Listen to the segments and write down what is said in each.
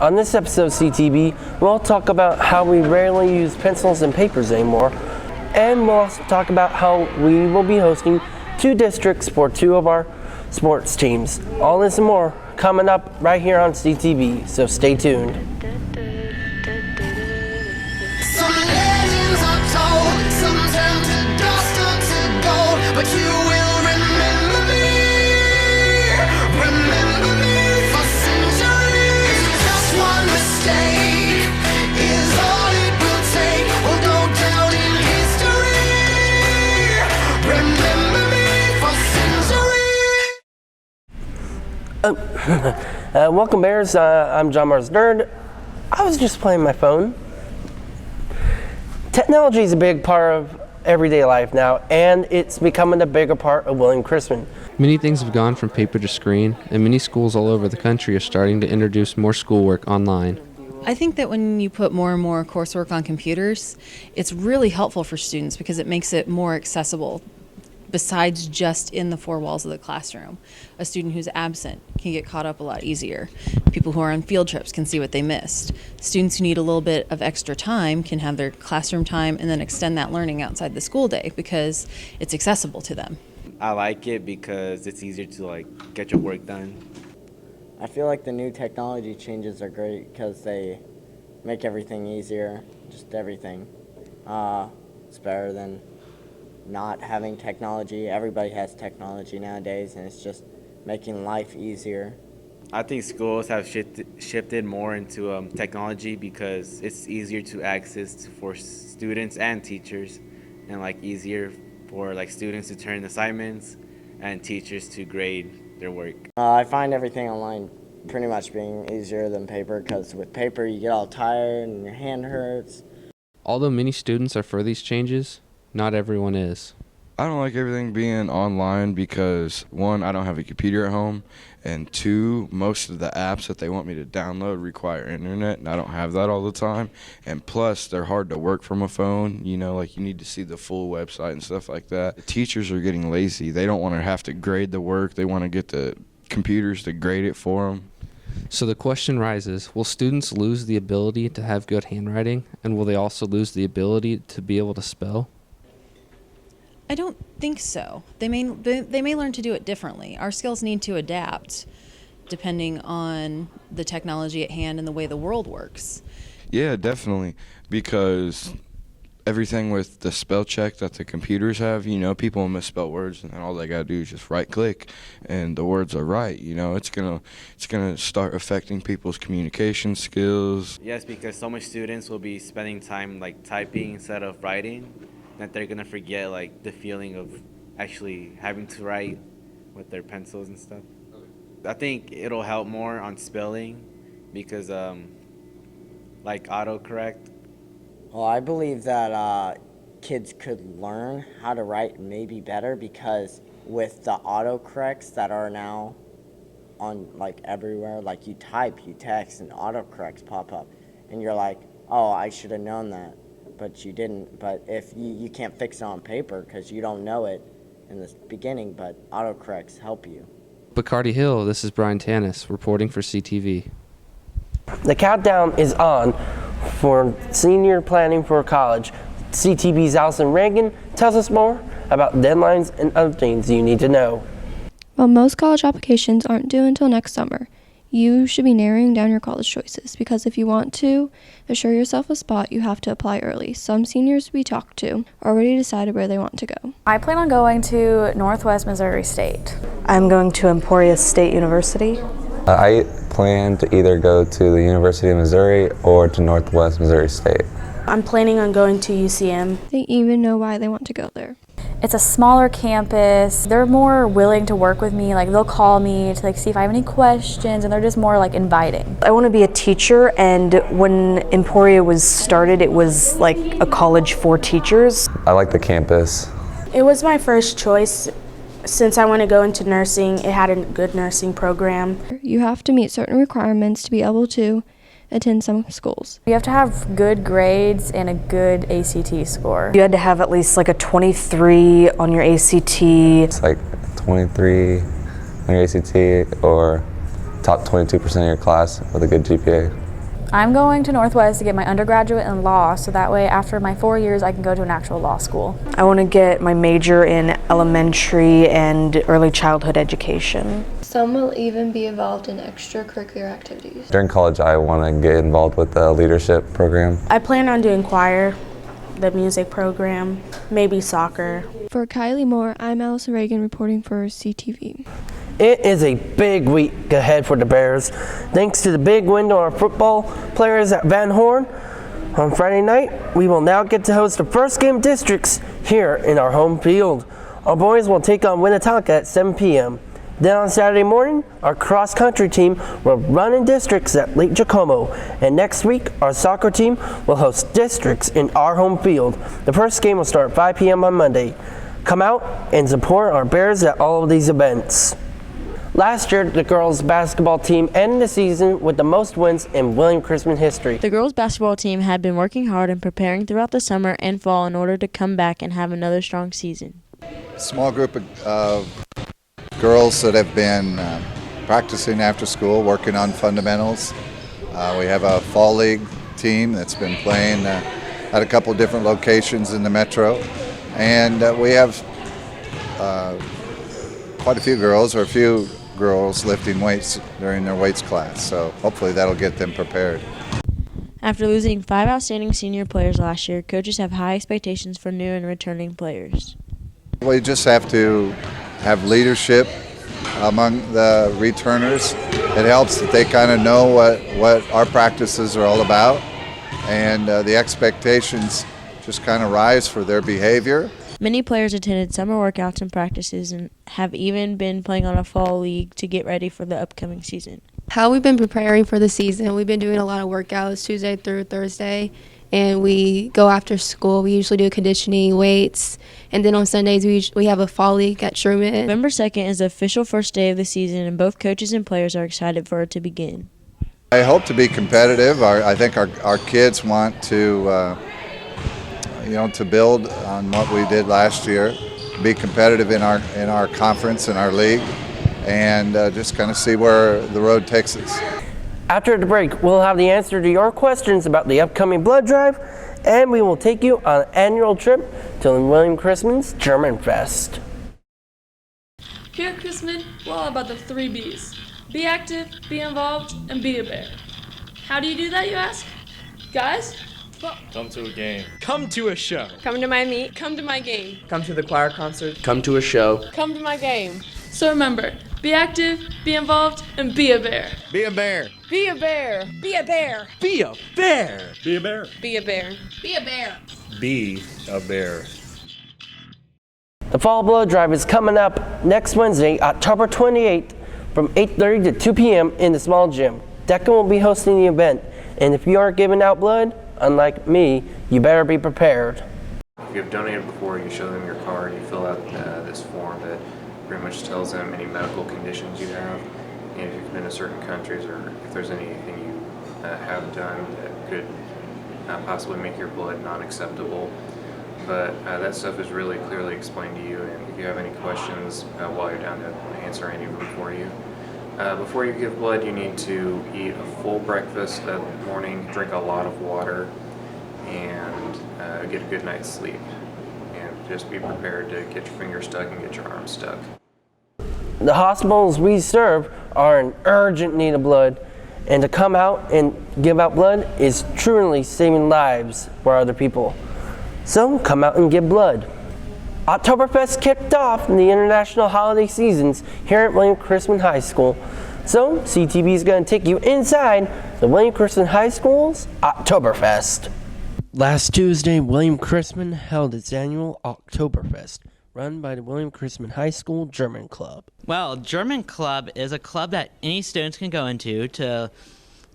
On this episode of CTB, we'll talk about how we rarely use pencils and papers anymore, and we'll also talk about how we will be hosting 2 districts for 2 of our sports teams. All this and more coming up right here on CTB, so stay tuned. But you will remember me for centuries. Just one mistake is all it will take. We'll go down in history. Remember me for centuries. Welcome, Bears. I'm John Mars Nerd. I was just playing my phone. Technology is a big part of everyday life now, and it's becoming a bigger part of William Chrisman. Many things have gone from paper to screen, and many schools all over the country are starting to introduce more schoolwork online. I think that when you put more and more coursework on computers, it's really helpful for students because it makes it more accessible besides just in the 4 walls of the classroom. A student who's absent can get caught up a lot easier. People who are on field trips can see what they missed. Students who need a little bit of extra time can have their classroom time and then extend that learning outside the school day because it's accessible to them. I like it because it's easier to get your work done. I feel like the new technology changes are great because they make everything easier, just everything. It's better than not having technology. Everybody has technology nowadays, and it's just making life easier. I think schools have shifted more into technology because it's easier to access for students and teachers, and easier for students to turn assignments and teachers to grade their work. I find everything online pretty much being easier than paper because with paper you get all tired and your hand hurts. Although many students are for these changes, not everyone is. I don't like everything being online because 1, I don't have a computer at home, and 2, most of the apps that they want me to download require internet, and I don't have that all the time. And plus, they're hard to work from a phone. You need to see the full website and stuff like that. The teachers are getting lazy. They don't want to have to grade the work. They want to get the computers to grade it for them. So the question rises, will students lose the ability to have good handwriting, and will they also lose the ability to be able to spell? I don't think so. They may learn to do it differently. Our skills need to adapt depending on the technology at hand and the way the world works. Yeah, definitely, because everything with the spell check that the computers have, people misspell words, and then all they gotta do is just right click and the words are right. It's gonna start affecting people's communication skills. Yes, because so much students will be spending time typing instead of writing, that they're gonna forget the feeling of actually having to write with their pencils and stuff. I think it'll help more on spelling because autocorrect. Well, I believe that kids could learn how to write maybe better because with the autocorrects that are now on everywhere, you type, you text, and autocorrects pop up, and you're like, oh, I should have known that. But you didn't. But if you can't fix it on paper because you don't know it in the beginning, but autocorrects help you. Bacardi Hill, this is Brian Tanis reporting for CTV. The countdown is on for senior planning for college. CTV's Allison Reagan tells us more about deadlines and other things you need to know. While most college applications aren't due until next summer, you should be narrowing down your college choices because if you want to assure yourself a spot, you have to apply early. Some seniors we talked to already decided where they want to go. I plan on going to Northwest Missouri State. I'm going to Emporia State University. I plan to either go to the University of Missouri or to Northwest Missouri State. I'm planning on going to UCM. They even know why they want to go there. It's a smaller campus. They're more willing to work with me. They'll call me to see if I have any questions, and they're just more inviting. I want to be a teacher, and when Emporia was started, it was a college for teachers. I like the campus. It was my first choice. Since I want to go into nursing, it had a good nursing program. You have to meet certain requirements to be able to attend some schools. You have to have good grades and a good ACT score. You had to have at least like a 23 on your ACT. It's like 23 on your ACT or top 22% of your class with a good GPA. I'm going to Northwest to get my undergraduate in law, so that way after my 4 years I can go to an actual law school. I want to get my major in elementary and early childhood education. Some will even be involved in extracurricular activities. During college, I want to get involved with the leadership program. I plan on doing choir, the music program, maybe soccer. For Kylie Moore, I'm Allison Reagan reporting for CTV. It is a big week ahead for the Bears. Thanks to the big win to our football players at Van Horn on Friday night, we will now get to host the first game districts here in our home field. Our boys will take on Winnetonka at 7 p.m. Then on Saturday morning, our cross-country team will run in districts at Lake Jacomo. And next week, our soccer team will host districts in our home field. The first game will start at 5 p.m. on Monday. Come out and support our Bears at all of these events. Last year, the girls' basketball team ended the season with the most wins in William Chrisman history. The girls' basketball team had been working hard and preparing throughout the summer and fall in order to come back and have another strong season. A small group of girls that have been practicing after school, working on fundamentals. We have a fall league team that's been playing at a couple different locations in the metro. And we have quite a few girls lifting weights during their weights class, so hopefully that'll get them prepared. After losing 5 outstanding senior players last year, coaches have high expectations for new and returning players. We just have to have leadership among the returners. It helps that they kind of know what our practices are all about, and the expectations just kind of rise for their behavior. Many players attended summer workouts and practices and have even been playing on a fall league to get ready for the upcoming season. How we've been preparing for the season, we've been doing a lot of workouts Tuesday through Thursday, and we go after school. We usually do conditioning, weights, and then on Sundays we have a fall league at Truman. November 2nd is the official first day of the season, and both coaches and players are excited for it to begin. I hope to be competitive. I think our kids want to to build on what we did last year, be competitive in our conference, in our league, and just kind of see where the road takes us. After the break, we'll have the answer to your questions about the upcoming blood drive, and we will take you on an annual trip to William Chrisman's German Fest. Here at Chrisman, we're all about the 3 B's. Be active, be involved, and be a bear. How do you do that, you ask? Guys? Come to a game. Come to a show. Come to my meet. Come to my game. Come to the choir concert. Come to a show. Come to my game. So remember, be active, be involved, and be a bear. Be a bear. Be a bear. Be a bear. Be a bear. Be a bear. Be a bear. Be a bear. Be a bear. The Fall Blood Drive is coming up next Wednesday, October 28th from 8:30 to 2 p.m. in the small gym. Deccan will be hosting the event, and if you aren't giving out blood, unlike me, you better be prepared. If you've donated before, you show them your card, you fill out this form that pretty much tells them any medical conditions you have, and if you've been to certain countries or if there's anything you have done that could possibly make your blood non-acceptable. But that stuff is really clearly explained to you, and if you have any questions while you're down to answer any of them for you. Before you give blood, you need to eat a full breakfast that morning, drink a lot of water, and get a good night's sleep. And just be prepared to get your finger stuck and get your arm stuck. The hospitals we serve are in urgent need of blood, and to come out and give out blood is truly saving lives for other people. So come out and give blood. Oktoberfest kicked off in the international holiday seasons here at William Chrisman High School. So CTV is going to take you inside the William Chrisman High School's Oktoberfest. Last Tuesday, William Chrisman held its annual Oktoberfest, run by the William Chrisman High School German Club. Well, German Club is a club that any students can go into to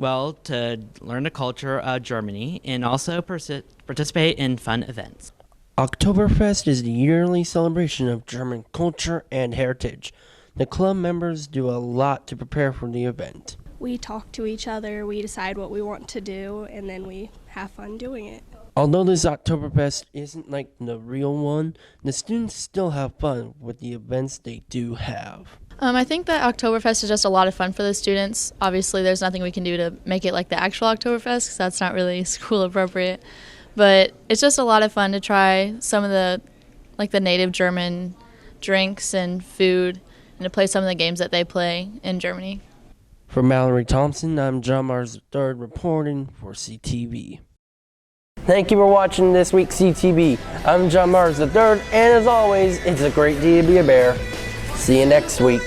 learn the culture of Germany and also participate in fun events. Oktoberfest is the yearly celebration of German culture and heritage. The club members do a lot to prepare for the event. We talk to each other, we decide what we want to do, and then we have fun doing it. Although this Oktoberfest isn't like the real one, the students still have fun with the events they do have. I think that Oktoberfest is just a lot of fun for the students. Obviously, there's nothing we can do to make it like the actual Oktoberfest because that's not really school appropriate. But it's just a lot of fun to try some of the native German drinks and food and to play some of the games that they play in Germany. For Mallory Thompson, I'm John Mars III reporting for CTV. Thank you for watching this week's CTV. I'm John Mars III, and as always, it's a great day to be a bear. See you next week.